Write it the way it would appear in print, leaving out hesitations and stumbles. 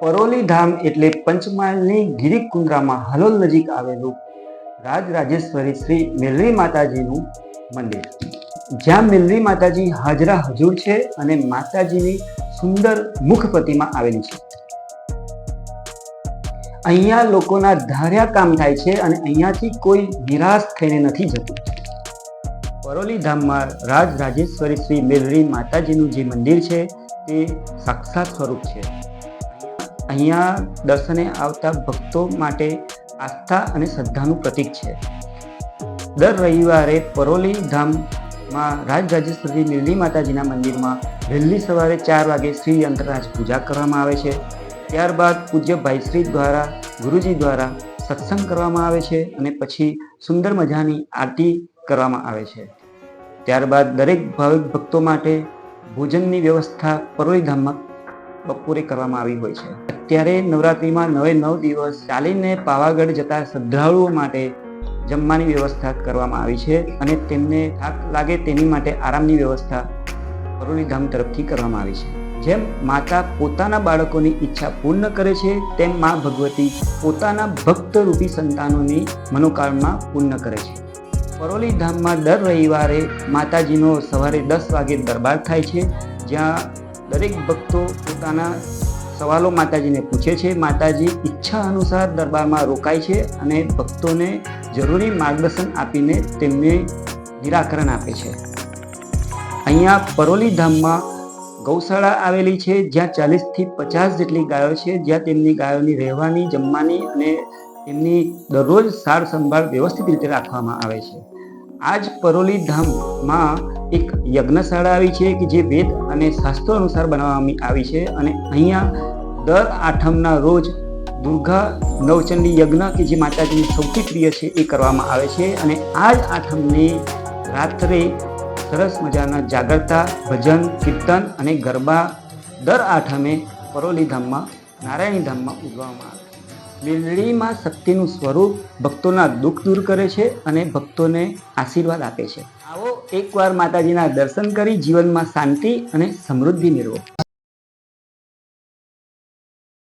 પરોલી ધામ એટલે પંચમહાલની ગિરિકુંદ્રામાં હલોલ નજીક આવેલું રાજરાજેશ્વરી શ્રી મેલડી માતાજીનું મંદિર, જ્યાં મેલડી માતાજી હાજરા હજુર છે અને માતાજીની સુંદર મુખ પ્રતિમા આવેલી છે. અહીંયા લોકોના ધાર્યા કામ થાય છે અને અહીંયાથી કોઈ નિરાશ થઈને નથી જતું. પરોલી ધામમાં રાજરાજેશ્વરી શ્રી મેલડી માતાજીનું જે મંદિર છે તે સાક્ષાત સ્વરૂપ છે. અહીંયા દર્શને આવતા ભક્તો માટે આસ્થા અને શ્રદ્ધાનું પ્રતીક છે. દર રવિવારે પરોલી ધામમાં રાજરાજેશ્વરી મેલડી માતાજીના મંદિરમાં વહેલી સવારે 4 વાગે શ્રી યંત્રરાજ પૂજા કરવામાં આવે છે. ત્યારબાદ પૂજ્ય ભાઈશ્રી દ્વારા ગુરુજી દ્વારા સત્સંગ કરવામાં આવે છે અને પછી સુંદર મજાની આરતી કરવામાં આવે છે. ત્યારબાદ દરેક ભાવિક ભક્તો માટે ભોજનની વ્યવસ્થા પરોલી ધામમાં બપોરે કરવામાં આવી હોય છે. અત્યારે નવરાત્રિમાં 9 દિવસ ચાલીને પાવાગઢ જતા શ્રદ્ધાળુઓ માટે જમવાની વ્યવસ્થા કરવામાં આવી છે અને તેમને થાક લાગે તેની માટે આરામની વ્યવસ્થા પરોલી ધામ તરફથી કરવામાં આવી છે. જેમ માતા પોતાના બાળકોની ઈચ્છા પૂર્ણ કરે છે, તેમ મા ભગવતી પોતાના ભક્તરૂપી સંતાનોની મનોકામના પૂર્ણ કરે છે. પરોલી ધામમાં દર રવિવારે માતાજીનો સવારે 10 વાગે દરબાર થાય છે, જ્યાં દરેક ભક્તો પોતાના સવાલો માતાજીને પૂછે છે. માતાજી ઈચ્છા અનુસાર દરબારમાં રોકાય છે અને ભક્તોને જરૂરી માર્ગદર્શન આપીને તેમને નિરાકરણ આપે છે. અહીંયા પરોલી ધામમાં ગૌશાળા આવેલી છે, જ્યાં 40થી 50 જેટલી ગાયો છે, જ્યાં તેમની ગાયોની રહેવાની, જમવાની અને તેમની દરરોજ સાર સંભાળ વ્યવસ્થિત રીતે રાખવામાં આવે છે. આ જ પરોલી ધામમાં એક યજ્ઞશાળા આવી છે કે જે વેદ અને શાસ્ત્રો અનુસાર બનાવવામાં આવી છે અને અહીંયા દર આઠમના રોજ દુર્ગા નવચંડી યજ્ઞ કે જે માતાજીની સૌથી પ્રિય છે એ કરવામાં આવે છે અને આ જ આઠમની રાત્રે સરસ મજાના જાગરતા, ભજન, કીર્તન અને ગરબા દર આઠમે પરોલી ધામમાં નારાયણી ધામમાં ઉજવવામાં આવે છે. મેલડીમાં શક્તિનું સ્વરૂપ ભક્તોના દુઃખ દૂર કરે છે અને ભક્તોને આશીર્વાદ આપે છે. આવો એકવાર માતાજીના દર્શન કરી જીવનમાં શાંતિ અને સમૃદ્ધિ મેળવો.